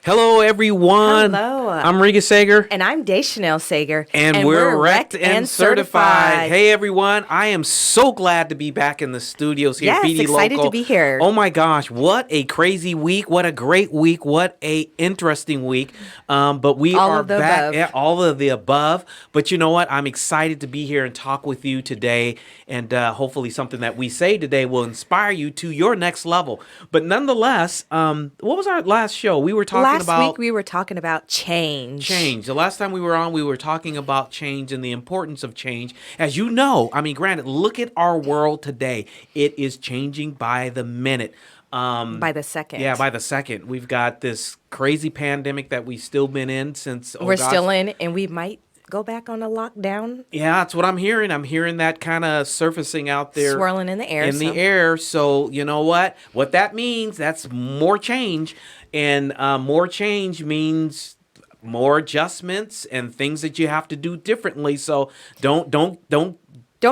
Hello, everyone. Hello. I'm Regas Sager. And I'm Deshanel Sager. And we're wrecked and certified. Hey, everyone. I am so glad to be back in the studios here. Yes, BD excited Local. to be here. Oh, my gosh. What a crazy week. What a great week. What a interesting week. But we All are of the back. above. Yeah, all of the above. But you know what? I'm excited to be here and talk with you today. And hopefully something that we say today will inspire you to your next level. But nonetheless, what was our last show? We were talking Last about... week we were talking about change. Change. The last time we were on, we were talking about change and the importance of change. As you know, I mean, granted, look at our world today. It is changing by the minute. By the second. Yeah, by the second. We've got this crazy pandemic that we've still been in since... We're still in, and we might go back on a lockdown. Yeah, that's what I'm hearing. I'm hearing that kind of surfacing out there. Swirling in the air. The air. So, you know what? What that means, that's more change. And more change means more adjustments and things that you have to do differently. So don't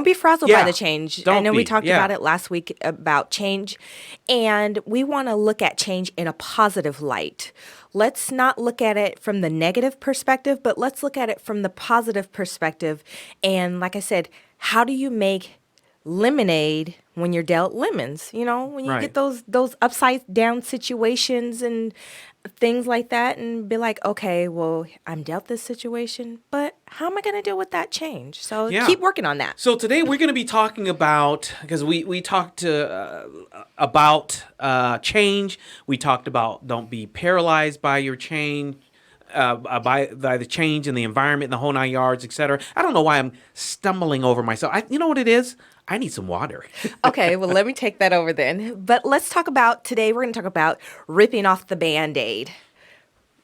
be frazzled Yeah, by the change. don't I know we be, talked yeah. about it last week about change, and we want to look at change in a positive light. Let's not look at it from the negative perspective, but let's look at it from the positive perspective. And like I said, how do you make lemonade when you're dealt lemons? You know, when you Right. get those upside down situations and things like that, and be like, okay, well, I'm dealt this situation, but how am I going to deal with that change? So Yeah. keep working on that. So today we're going to be talking about, because we talked about change. We talked about don't be paralyzed by your change, by the change in the environment, and the whole 9 yards, etc. I don't know why I'm stumbling over myself. You know what it is? I need some water. Okay, well, let me take that over then. But let's talk about, today we're going to talk about ripping off the Band-Aid.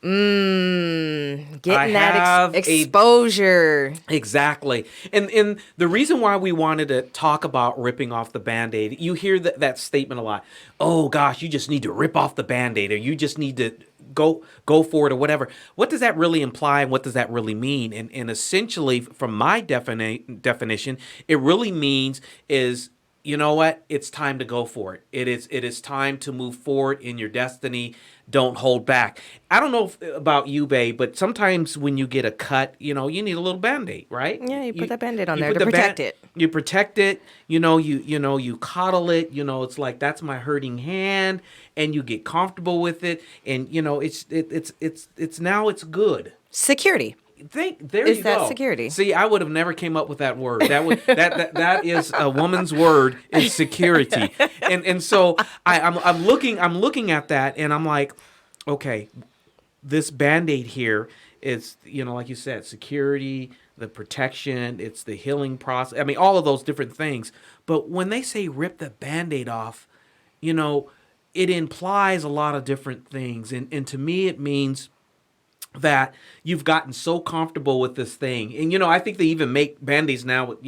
Getting that exposure. Exactly. And the reason why we wanted to talk about ripping off the Band-Aid, you hear that statement a lot. Oh, gosh, you just need to rip off the Band-Aid, or you just need to go for it, or whatever. What does that really imply, and what does that really mean? And essentially, from my definition, it really means is, you know what? It's time to go for it. It is time to move forward in your destiny. Don't hold back. I don't know about you, babe, but sometimes when you get a cut, you need a little Band-Aid, right? Yeah, you put that Band-Aid on you there put to the protect it. You protect it. You coddle it. It's like, that's my hurting hand, and you get comfortable with it, and it's now it's good. Security. There Is you that go. security? See, I would have never came up with that word. That is a woman's word, is security. And so I'm looking at that, and I'm like, okay, this Band-Aid here is, like you said, security, the protection, it's the healing process. I mean, all of those different things. But when they say rip the Band-Aid off, it implies a lot of different things. And to me, it means that you've gotten so comfortable with this thing. And, I think they even make Band-Aids now with,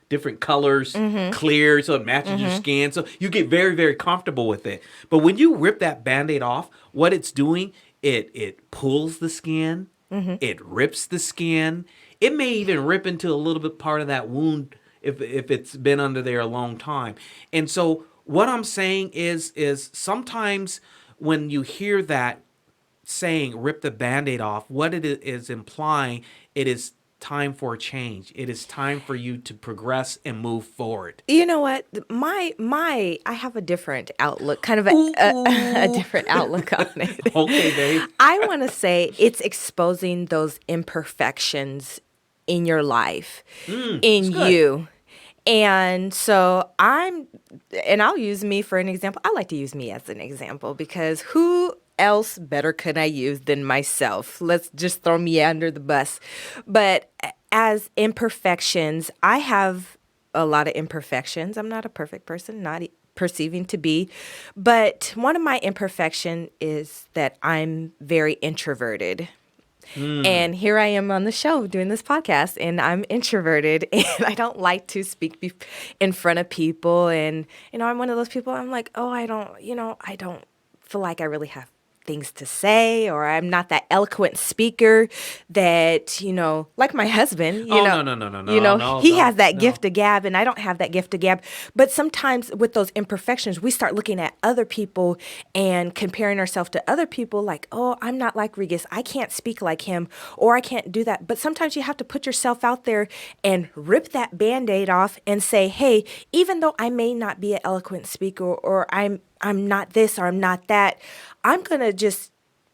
different colors, clear, so it matches your skin. So you get very, very comfortable with it. But when you rip that Band-Aid off, what it's doing, it pulls the skin, it rips the skin. It may even rip into a little bit part of that wound if it's been under there a long time. And so what I'm saying is sometimes when you hear that saying rip the Band-Aid off, what it is implying, it is time for a change. It is time for you to progress and move forward. You know what? I have a different outlook, kind of a different outlook on it. Okay, babe. I want to say it's exposing those imperfections in your life, in you. And so I'll use me for an example. I like to use me as an example, because who else better could I use than myself? Let's just throw me under the bus. But as imperfections, I have a lot of imperfections. I'm not a perfect person, not perceiving to be. But one of my imperfection is that I'm very introverted. And here I am on the show doing this podcast, and I'm introverted, and I don't like to speak in front of people. And, I'm one of those people, I'm like, oh, I don't feel like I really have things to say, or I'm not that eloquent speaker that, like my husband, Oh, no, he has that no. gift of gab and I don't have that gift of gab. But sometimes with those imperfections, we start looking at other people and comparing ourselves to other people like, oh, I'm not like Regas. I can't speak like him, or I can't do that. But sometimes you have to put yourself out there and rip that Band-Aid off and say, hey, even though I may not be an eloquent speaker, or I'm not this, or I'm not that, I'm going to just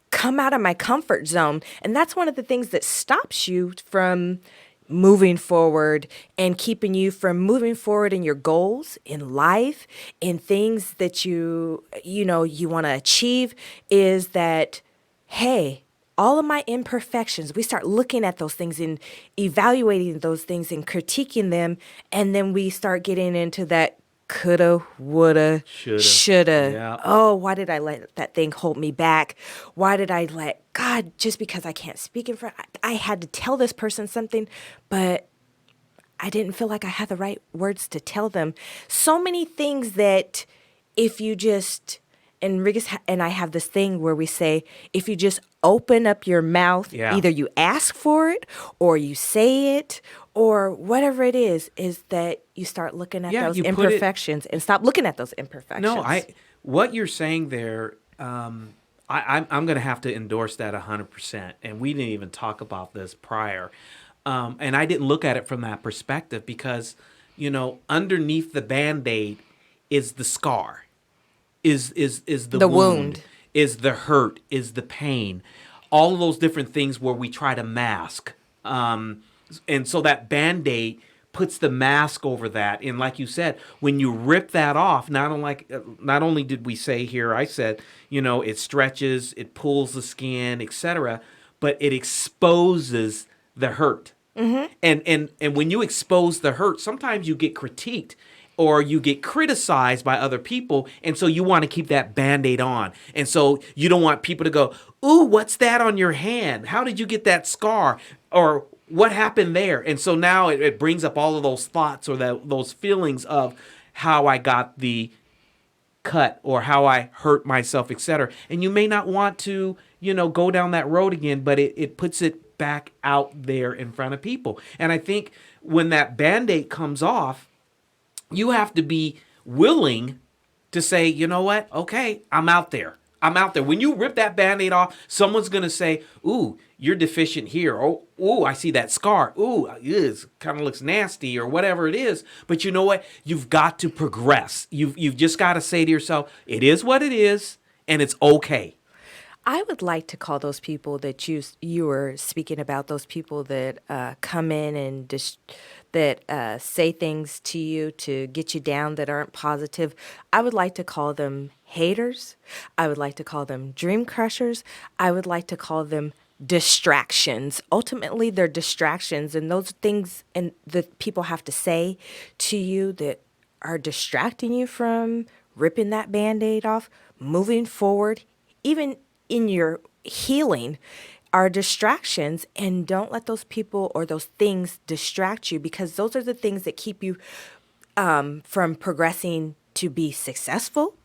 come out of my comfort zone. And that's one of the things that stops you from moving forward and keeping you from moving forward in your goals in life, in things that you want to achieve, is that, hey, all of my imperfections, we start looking at those things and evaluating those things and critiquing them. And then we start getting into that coulda, woulda, shoulda. Yeah. Oh, why did I let that thing hold me back? Why did I let God, just because I can't speak in front, I had to tell this person something, but I didn't feel like I had the right words to tell them. So many things that if you just, and Rigas and I have this thing where we say, if you just open up your mouth, Yeah. either you ask for it or you say it or whatever it is that you start looking at Yeah, those you put it- imperfections and stop looking at those imperfections. No, what you're saying there, I'm going to have to endorse that 100%. And we didn't even talk about this prior. And I didn't look at it from that perspective because, underneath the Band-Aid is the scar, is the The wound, wound. is the hurt, is the pain, all of those different things where we try to mask. And so that Band-Aid puts the mask over that. And like you said, when you rip that off, not only did we say here, I said, it stretches, it pulls the skin, etc., but it exposes the hurt. Mm-hmm. And when you expose the hurt, sometimes you get critiqued or you get criticized by other people, and so you want to keep that Band-Aid on. And so you don't want people to go, ooh, what's that on your hand? How did you get that scar? Or what happened there? And so now it brings up all of those thoughts or those feelings of how I got the cut or how I hurt myself, etc. And you may not want to, go down that road again, but it puts it back out there in front of people. And I think when that Band-Aid comes off, you have to be willing to say, you know what? Okay, I'm out there. I'm out there. When you rip that Band-Aid off, someone's going to say, ooh, you're deficient here. Oh, ooh, I see that scar. Ooh, it kind of looks nasty or whatever it is. But you know what? You've got to progress. You've just got to say to yourself, it is what it is, and it's okay. I would like to call those people that you were speaking about, those people that come in and that say things to you to get you down that aren't positive. I would like to call them haters. I would like to call them dream crushers. I would like to call them distractions. Ultimately, they're distractions, and those things and the people have to say to you that are distracting you from ripping that Band-Aid off, moving forward, even in your healing, are distractions. And don't let those people or those things distract you, because those are the things that keep you from progressing to be successful,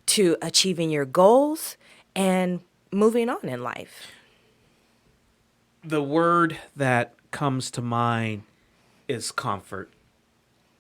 to achieving your goals, and moving on in life. The word that comes to mind is comfort.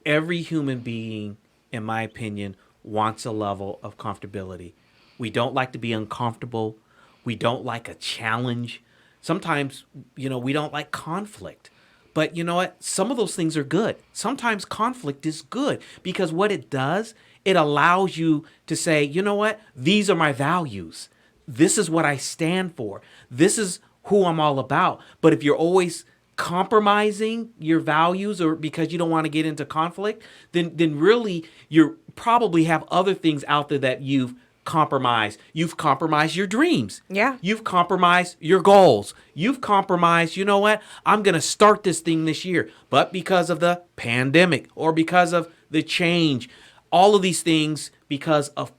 Every human being, in my opinion, wants a level of comfortability. We don't like to be uncomfortable. We don't like a challenge. Sometimes, we don't like conflict. But you know what? Some of those things are good. Sometimes conflict is good because what it does, it allows you to say, you know what? These are my values. This is what I stand for. This is who I'm all about. But if you're always compromising your values or because you don't want to get into conflict, then really you probably have other things out there that you've compromised. You've compromised your dreams. Yeah. You've compromised your goals. You've compromised, you know what? I'm going to start this thing this year. But because of the pandemic or because of the change, all of these things because of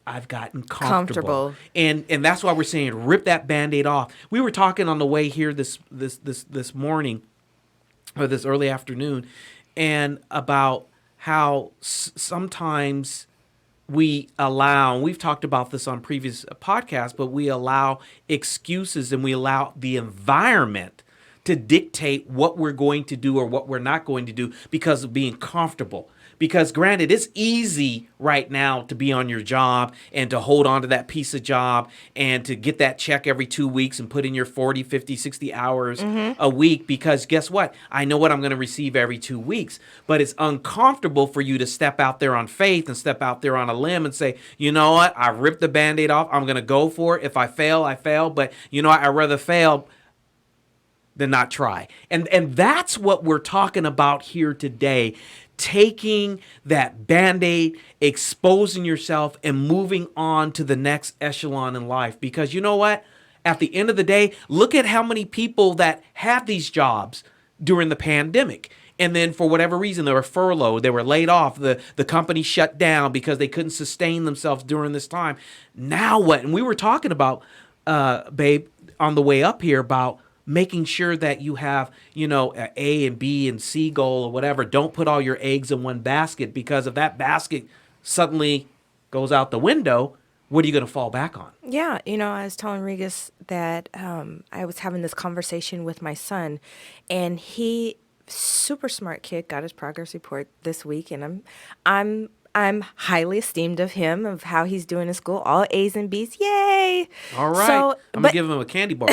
I've gotten comfortable. And that's why we're saying rip that Band-Aid off. We were talking on the way here this morning or this early afternoon and about how sometimes we allow, and we've talked about this on previous podcasts, but we allow excuses and we allow the environment to dictate what we're going to do or what we're not going to do because of being comfortable. Because granted, it's easy right now to be on your job and to hold on to that piece of job and to get that check every 2 weeks and put in your 40, 50, 60 hours a week because guess what? I know what I'm going to receive every 2 weeks. But it's uncomfortable for you to step out there on faith and step out there on a limb and say, you know what? I ripped the Band-Aid off. I'm going to go for it. If I fail, I fail. But you know what? I'd rather fail than not try. And that's what we're talking about here today. Taking that Band-Aid, exposing yourself, and moving on to the next echelon in life. Because you know what? At the end of the day, look at how many people that have these jobs during the pandemic. And then for whatever reason, they were furloughed, they were laid off, the company shut down because they couldn't sustain themselves during this time. Now what? And we were talking about, babe, on the way up here about making sure that you have, a A and B and C goal or whatever. Don't put all your eggs in one basket because if that basket suddenly goes out the window, what are you going to fall back on? Yeah, I was telling Regas that I was having this conversation with my son, and he, super smart kid, got his progress report this week, and I'm highly esteemed of him, of how he's doing in school, all A's and B's, yay! All right, so, I'm gonna give him a candy bar.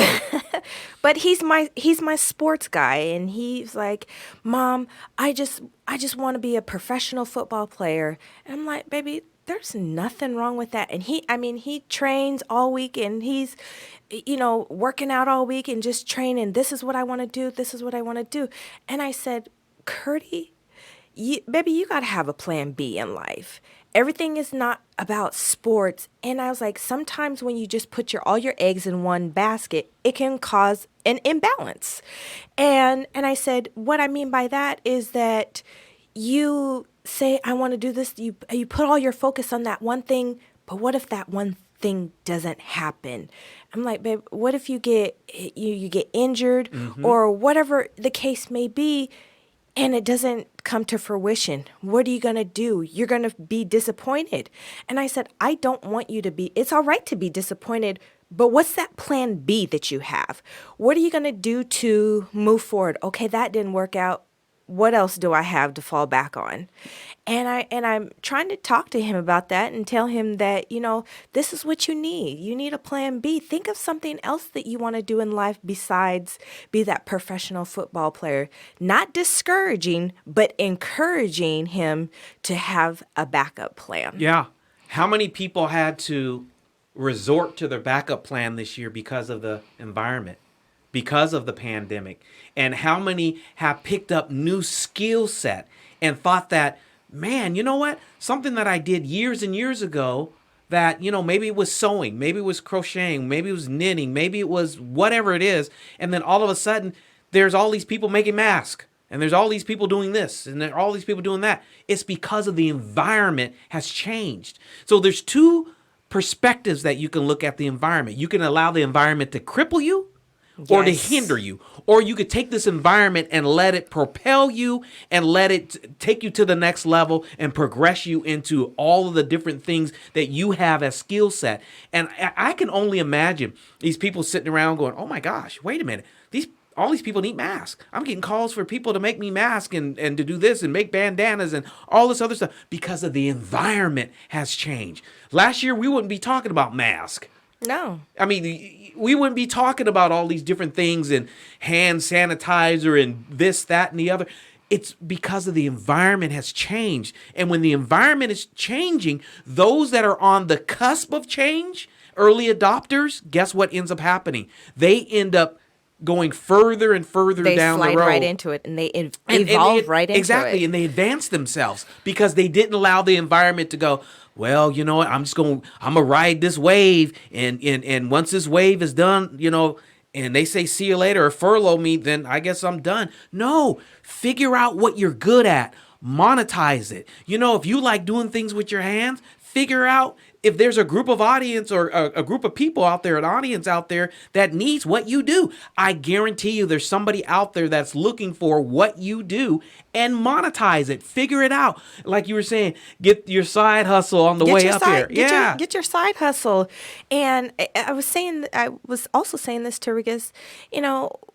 But he's my sports guy, and he's like, Mom, I just want to be a professional football player. And I'm like, baby, there's nothing wrong with that. And he trains all week, and he's, working out all week and just training. This is what I want to do. This is what I want to do. And I said, Curdy, baby, you got to have a plan B in life. Everything is not about sports. And I was like, sometimes when you just put all your eggs in one basket, it can cause an imbalance. And I said, what I mean by that is that you say, I want to do this. You put all your focus on that one thing. But what if that one thing doesn't happen? I'm like, babe, what if you get injured or whatever the case may be, and it doesn't come to fruition? What are you going to do? You're going to be disappointed. And I said, I don't want you to be. It's all right to be disappointed, but what's that plan B that you have? What are you going to do to move forward? Okay, that didn't work out. What else do I have to fall back on? And I'm trying to talk to him about that and tell him that, this is what you need. You need a plan B. Think of something else that you want to do in life besides be that professional football player. Not discouraging, but encouraging him to have a backup plan. Yeah. How many people had to resort to their backup plan this year because of the environment, because of the pandemic? And how many have picked up new skill set and thought that, man, you know what? Something that I did years and years ago that, maybe it was sewing, maybe it was crocheting, maybe it was knitting, maybe it was whatever it is. And then all of a sudden, there's all these people making masks. And there's all these people doing this. And there are all these people doing that. It's because of the environment has changed. So there's two perspectives that you can look at the environment. You can allow the environment to cripple you, or to hinder you. Or you could take this environment and let it propel you and let it take you to the next level and progress you into all of the different things that you have as skill set. And I can only imagine these people sitting around going, oh my gosh, wait a minute. All these people need masks. I'm getting calls for people to make me masks and to do this and make bandanas and all this other stuff because of the environment has changed. Last year, we wouldn't be talking about masks. No. I mean, we wouldn't be talking about all these different things and hand sanitizer and this, that, and the other. It's because of the environment has changed. And when the environment is changing, those that are on the cusp of change, early adopters, guess what ends up happening? They end up going further and further down the road. They slide right into it, and they evolve right into it. Exactly, and they advance themselves because they didn't allow the environment to go, well, you know what, I'm gonna ride this wave, and once this wave is done, and they say see you later or furlough me, then I guess I'm done. No, figure out what you're good at. Monetize it. If you like doing things with your hands, figure out if there's a group of audience or a group of people out there, an audience out there that needs what you do. I guarantee you there's somebody out there that's looking for what you do, and monetize it. Figure it out. Like you were saying, get your side hustle on the way up here. Get your side hustle. And I was also saying this to Regas,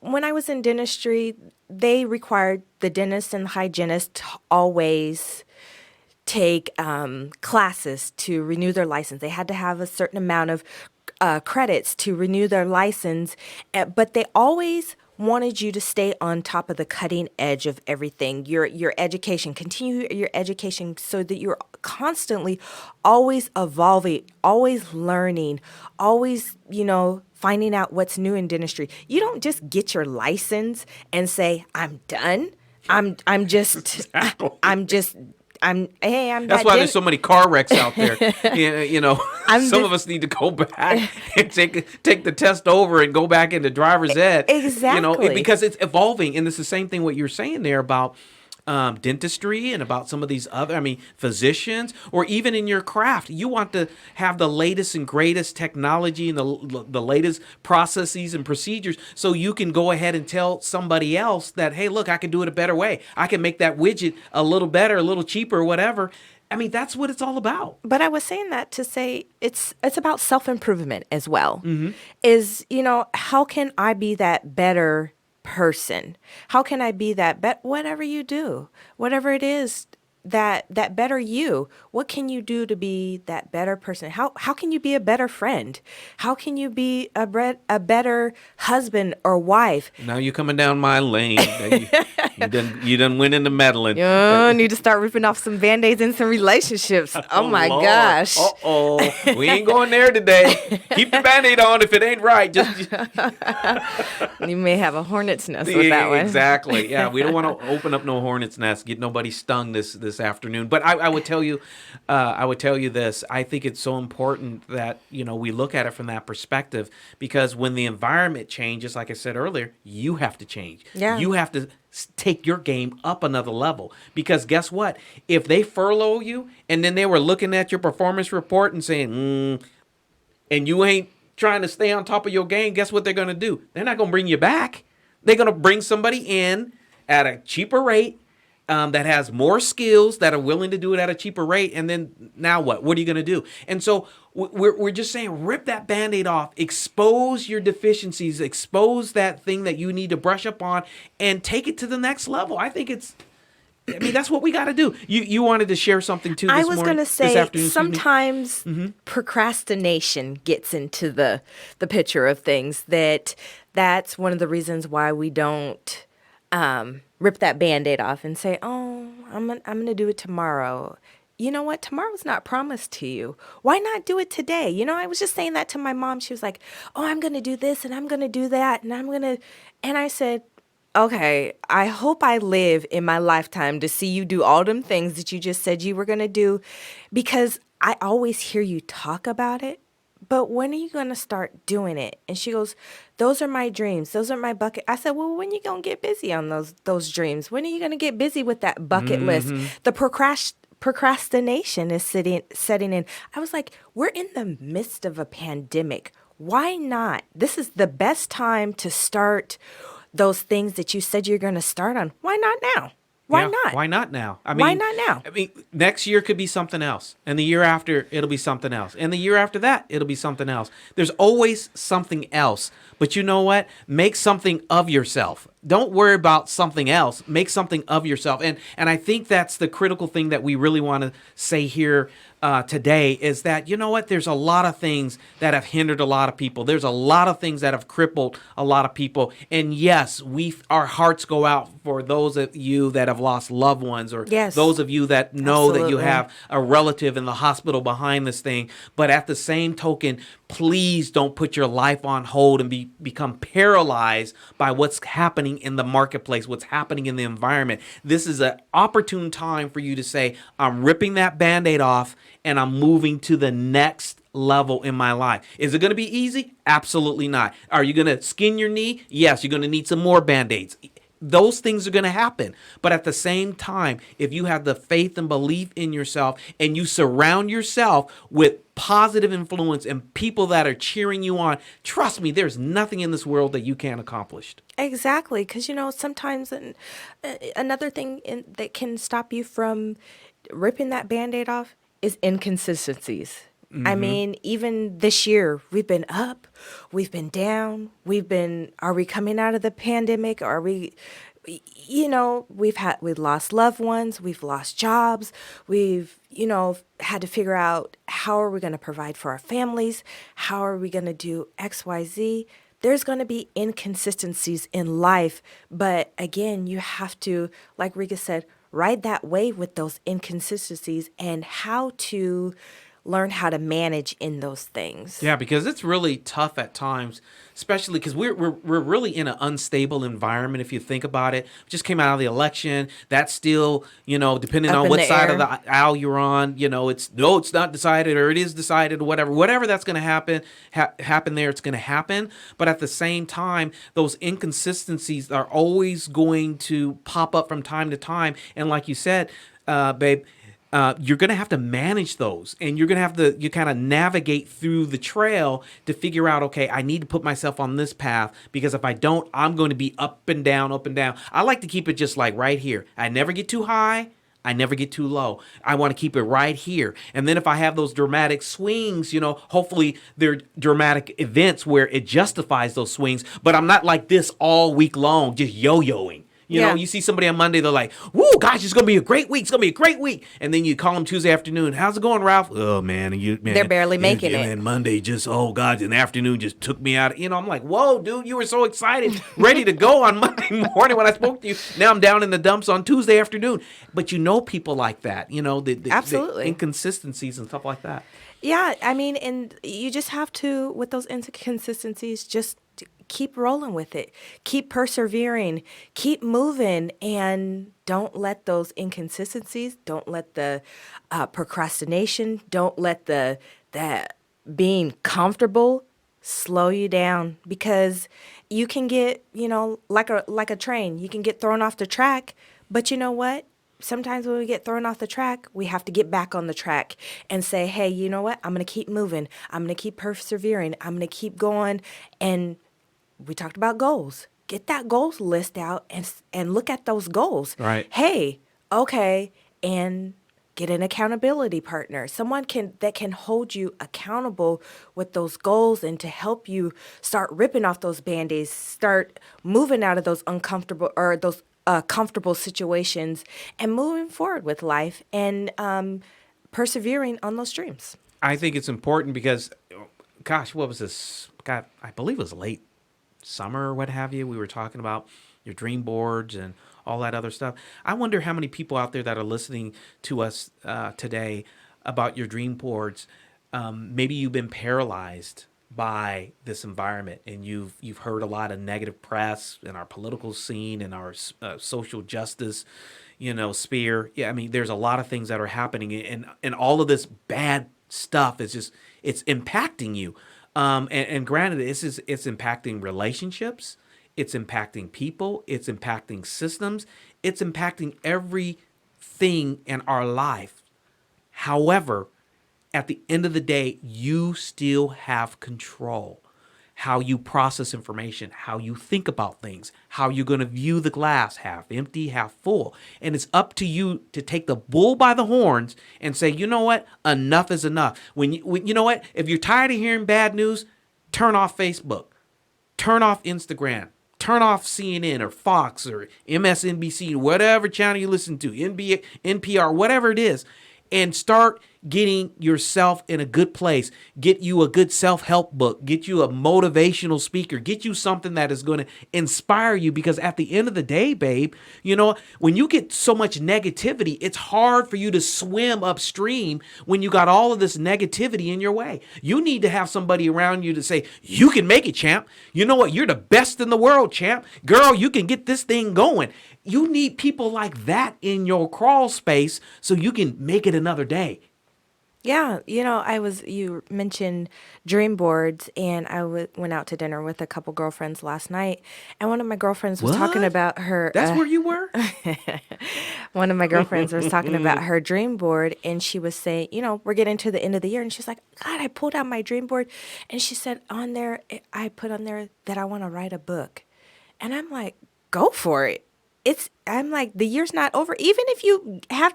when I was in dentistry, they required the dentist and the hygienist to always take classes to renew their license. They had to have a certain amount of credits to renew their license, but they always wanted you to stay on top of the cutting edge of everything. Your education, continue your education so that you're constantly always evolving, always learning, always, finding out what's new in dentistry. You don't just get your license and say, I'm done. I'm just That's why there's so many car wrecks out there. Some of us need to go back and take the test over and go back into driver's ed. Exactly. Because it's evolving, and it's the same thing what you're saying there about dentistry and about some of these other, physicians, or even in your craft. You want to have the latest and greatest technology and the latest processes and procedures so you can go ahead and tell somebody else that, hey, look, I can do it a better way. I can make that widget a little better, a little cheaper, whatever. That's what it's all about. But I was saying that to say it's about self-improvement as well. Mm-hmm. Is, how can I be that better person? How can I be that whatever you do, whatever it is that better you, what can you do to be that better person? How can you be a better friend? How can you be a better husband or wife? Now you're coming down my lane. you done went into meddling. You need to start ripping off some band-aids in some relationships. Oh my Lord. Gosh. We ain't going there today. Keep the band-aid on if it ain't right. You may have a hornet's nest with that one. Exactly. Yeah, we don't want to open up no hornet's nest, get nobody stung this afternoon. But I would tell you this. I think it's so important that we look at it from that perspective, because when the environment changes, like I said earlier, you have to change. Yeah. You have to take your game up another level, because guess what? If they furlough you and then they were looking at your performance report and saying, and you ain't trying to stay on top of your game, guess what they're going to do? They're not going to bring you back. They're going to bring somebody in at a cheaper rate, that has more skills, that are willing to do it at a cheaper rate. And then now what? What are you going to do? And so we're just saying, rip that Band-Aid off, expose your deficiencies, expose that thing that you need to brush up on, and take it to the next level. I think that's what we got to do. You wanted to share something too this morning? I was going to say, sometimes Mm-hmm. procrastination gets into the picture of things. That's one of the reasons why we don't rip that Band-Aid off and say, oh, I'm gonna do it tomorrow. You know what? Tomorrow's not promised to you. Why not do it today? I was just saying that to my mom. She was like, oh, I'm going to do this and I'm going to do that. And I said, okay, I hope I live in my lifetime to see you do all them things that you just said you were going to do, because I always hear you talk about it. But when are you going to start doing it? And she goes, those are my dreams. Those are my bucket. I said, well, when are you going to get busy on those dreams? When are you going to get busy with that bucket list? The procrastination is setting in. I was like, we're in the midst of a pandemic. Why not? This is the best time to start those things that you said you're going to start on. Why not now? Why not? Why not now? Why not now? Next year could be something else. And the year after, it'll be something else. And the year after that, it'll be something else. There's always something else. But you know what? Make something of yourself. Don't worry about something else. Make something of yourself. And I think that's the critical thing that we really want to say here today, is that, you know what? There's a lot of things that have hindered a lot of people. There's a lot of things that have crippled a lot of people. And yes, our hearts go out for those of you that have lost loved ones, or those of you that know that you have a relative in the hospital behind this thing. But at the same token, please don't put your life on hold and become paralyzed by what's happening in the marketplace, what's happening in the environment. This is an opportune time for you to say, I'm ripping that Band-Aid off and I'm moving to the next level in my life. Is it going to be easy? Absolutely not. Are you going to skin your knee? Yes, you're going to need some more Band-Aids. those things are going to happen. But at the same time, if you have the faith and belief in yourself and you surround yourself with positive influence and people that are cheering you on, trust me, there's nothing in this world that you can't accomplish. Exactly, because sometimes another thing that can stop you from ripping that band-aid off is inconsistencies. I mean, even this year, we've been up, we've been down, are we coming out of the pandemic? Are we, we've lost loved ones, we've lost jobs, we've, had to figure out how are we going to provide for our families? How are we going to do X, Y, Z? There's going to be inconsistencies in life. But again, you have to, like Rika said, ride that wave with those inconsistencies and how to learn how to manage in those things. Yeah, because it's really tough at times, especially because we're really in an unstable environment. If you think about it, we just came out of the election. That's still, depending Up on in what the side air. of the aisle you're on, it's not decided or it is decided or whatever that's going to happen there. It's going to happen. But at the same time, those inconsistencies are always going to pop up from time to time. And like you said, babe. You're going to have to manage those, and you're going to have to you kind of navigate through the trail to figure out, okay, I need to put myself on this path because if I don't, I'm going to be up and down, up and down. I like to keep it just like right here. I never get too high. I never get too low. I want to keep it right here. And then if I have those dramatic swings, hopefully they're dramatic events where it justifies those swings, but I'm not like this all week long, just yo-yoing. You see somebody on Monday, they're like, woo, gosh, it's going to be a great week. It's going to be a great week. And then you call them Tuesday afternoon. How's it going, Ralph? Oh, man. They're barely making it. And Monday just, oh, God, in the afternoon just took me out. I'm like, whoa, dude, you were so excited, ready to go on Monday morning when I spoke to you. Now I'm down in the dumps on Tuesday afternoon. But people like that, Absolutely. the inconsistencies and stuff like that. Yeah, I mean, and you just have to, with those inconsistencies, just keep rolling with it. Keep persevering. Keep moving. And don't let those inconsistencies, don't let the procrastination, don't let the being comfortable slow you down. Because you can get, like a train, you can get thrown off the track. But you know what? Sometimes when we get thrown off the track, we have to get back on the track and say, hey, you know what? I'm going to keep moving. I'm going to keep persevering. I'm going to keep going. And we talked about goals. Get that goals list out and look at those goals. Right. Hey, okay, and get an accountability partner. Someone that can hold you accountable with those goals and to help you start ripping off those Band-Aids, start moving out of those uncomfortable or those comfortable situations and moving forward with life and persevering on those dreams. I think it's important because, gosh, what was this? God, I believe it was late summer or what have you. We were talking about your dream boards and all that other stuff. I wonder how many people out there that are listening to us today about your dream boards. Maybe you've been paralyzed by this environment and you've heard a lot of negative press in our political scene and our social justice sphere. Yeah, I mean, there's a lot of things that are happening and all of this bad stuff is just it's impacting you. And granted, it's impacting relationships, it's impacting people, it's impacting systems, it's impacting everything in our life. However, at the end of the day, you still have control. How you process information, how you think about things, how you're going to view the glass, half empty, half full. And it's up to you to take the bull by the horns and say, you know what? Enough is enough. You know what? If you're tired of hearing bad news, turn off Facebook, turn off Instagram, turn off CNN or Fox or MSNBC, whatever channel you listen to, NPR, whatever it is, and start getting yourself in a good place. Get you a good self-help book. Get you a motivational speaker. Get you something that is going to inspire you because at the end of the day, babe, when you get so much negativity, it's hard for you to swim upstream when you got all of this negativity in your way. You need to have somebody around you to say, you can make it, champ. You know what? You're the best in the world, champ. Girl, you can get this thing going. You need people like that in your crawl space so you can make it another day. Yeah, you mentioned dream boards, and went out to dinner with a couple girlfriends last night, and one of my girlfriends was talking What? about her. That's where you were? One of my girlfriends was talking about her dream board, and she was saying, we're getting to the end of the year, and she's like, God, I pulled out my dream board, and she said on there, I put on there that I want to write a book, and I'm like, go for it. I'm like, the year's not over. Even if you have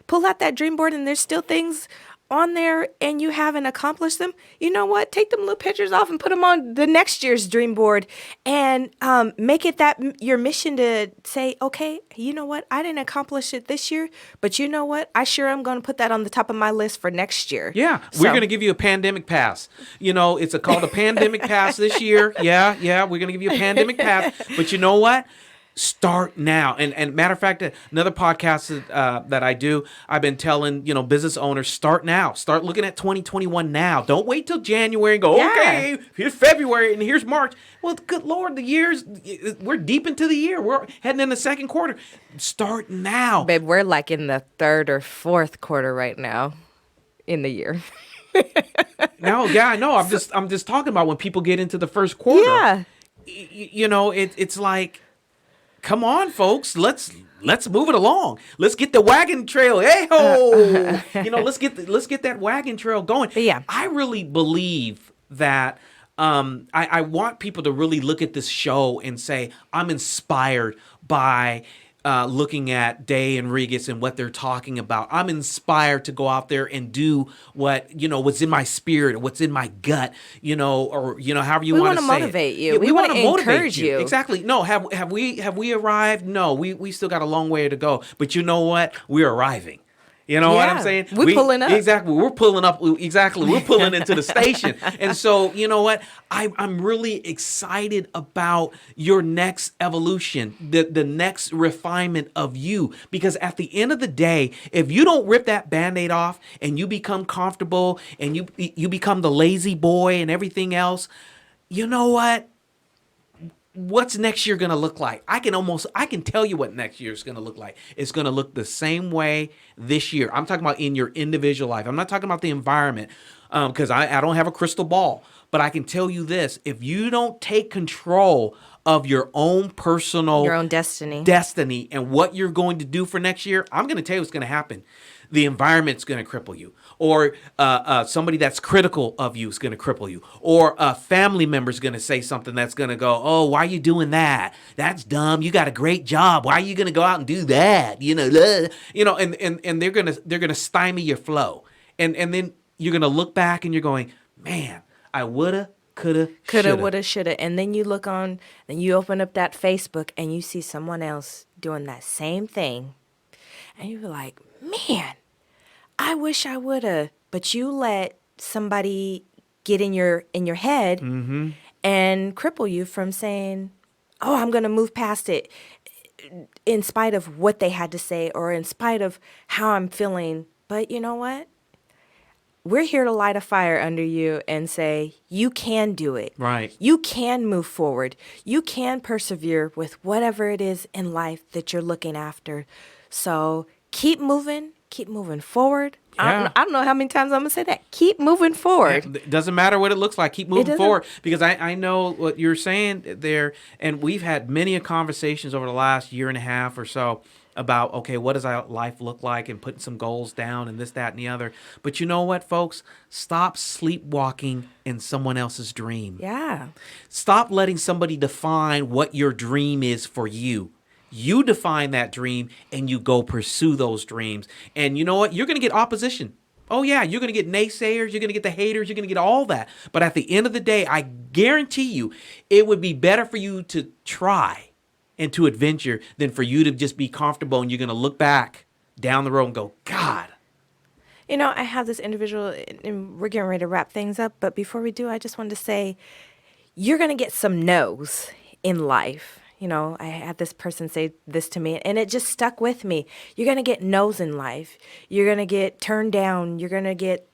pull out that dream board and there's still things on there and you haven't accomplished them, you know what? Take them little pictures off and put them on the next year's dream board, and make it your mission to say, okay, you know what? I didn't accomplish it this year, but you know what? I sure am going to put that on the top of my list for next year. Yeah, So, we're going to give you a pandemic pass. It's called a pandemic pass this year. Yeah, we're going to give you a pandemic pass. But you know what? Start now. And matter of fact, another podcast that I do, I've been telling, business owners, start now. Start looking at 2021 now. Don't wait till January and go, Yeah. okay, here's February and here's March. Well, good Lord, we're deep into the year. We're heading in the second quarter. Start now. babe, we're like in the third or fourth quarter right now in the year. No, yeah, no, I'm just talking about when people get into the first quarter. Yeah. It's like, come on, folks, let's move it along. Let's get the wagon trail. Hey ho, let's get that wagon trail going. But yeah. I really believe that. I want people to really look at this show and say, I'm inspired by looking at Day and Regas and what they're talking about. I'm inspired to go out there and do what's in my spirit, what's in my gut, or however you want to say it. We want to motivate you. Yeah, we want to motivate encourage you. Exactly. No, have we arrived? No, we still got a long way to go. But you know what? We're arriving. You know what I'm Yeah, saying? we're pulling up. Exactly. We're pulling up. Exactly. We're pulling into the station. And so, you know what? I'm really excited about your next evolution, the next refinement of you. Because at the end of the day, if you don't rip that Band-Aid off and you become comfortable and you become the lazy boy and everything else, you know what? What's next year going to look like? I can tell you what next year is going to look like. It's going to look the same way this year. I'm talking about in your individual life. I'm not talking about the environment because I don't have a crystal ball. But I can tell you this. If you don't take control of your own destiny and what you're going to do for next year, I'm going to tell you what's going to happen. The environment's going to cripple you, or somebody that's critical of you is going to cripple you, or a family member's going to say something that's going to go, oh, why are you doing that? That's dumb. You got a great job. Why are you going to go out and do that? And they're going to stymie your flow, and then you're going to look back and you're going, man, I woulda, coulda, woulda, shoulda. And then you look on and you open up that Facebook and you see someone else doing that same thing, and you're like, man, I wish I woulda. But you let somebody get in your head and cripple you from saying, oh, I'm going to move past it, in spite of what they had to say or in spite of how I'm feeling. But you know what? We're here to light a fire under you and say, you can do it. Right. You can move forward. You can persevere with whatever it is in life that you're looking after. So keep moving forward. Yeah. I don't know how many times I'm going to say that. Keep moving forward. It doesn't matter what it looks like. Keep moving forward, because I know what you're saying there, and we've had many conversations over the last year and a half or so about, okay, what does our life look like, and putting some goals down and this, that, and the other. But you know what, folks? Stop sleepwalking in someone else's dream. Yeah. Stop letting somebody define what your dream is for you. You define that dream and you go pursue those dreams. And you know what? You're going to get opposition. Oh, yeah, you're going to get naysayers. You're going to get the haters. You're going to get all that. But at the end of the day, I guarantee you, it would be better for you to try and to adventure than for you to just be comfortable and you're going to look back down the road and go, God. I have this individual, and we're getting ready to wrap things up. But before we do, I just wanted to say, you're going to get some no's in life. I had this person say this to me, and it just stuck with me. You're going to get no's in life. You're going to get turned down. You're going to get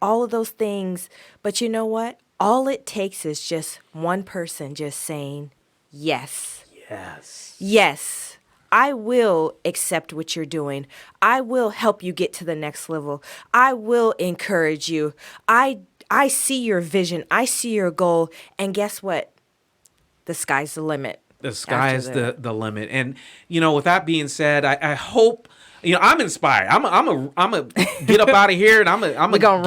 all of those things. But you know what? All it takes is just one person just saying, yes. Yes. Yes. I will accept what you're doing. I will help you get to the next level. I will encourage you. I see your vision. I see your goal. And guess what? The sky's the limit. The sky is the limit. And, with that being said, I hope, I'm inspired. I'm a get up out of here, and I'm We're gonna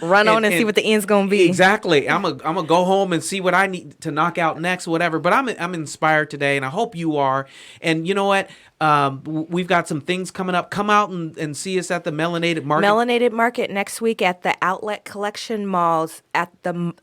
run on and see and what the end's gonna be. Exactly. I'm gonna go home and see what I need to knock out next, whatever. But I'm inspired today, and I hope you are. And you know what? We've got some things coming up. Come out and see us at the Melanated Market. Melanated Market next week at the Outlet Collection Malls at the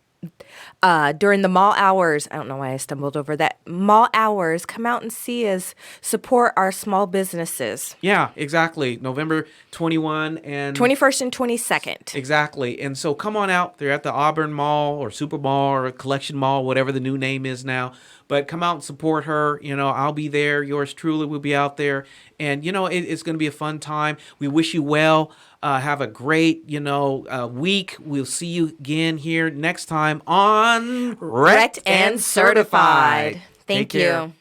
during the mall hours. I don't know why I stumbled over that. Mall hours. Come out and see us. Support our small businesses. Yeah, exactly. November 21 and 21st and 22nd. Exactly. And so come on out. They're at the Auburn Mall or Super Mall or Collection Mall, whatever the new name is now. But come out and support her. I'll be there. Yours truly will be out there. And, it's going to be a fun time. We wish you well. Have a great, week. We'll see you again here next time on Wrecked and Certified. Thank you.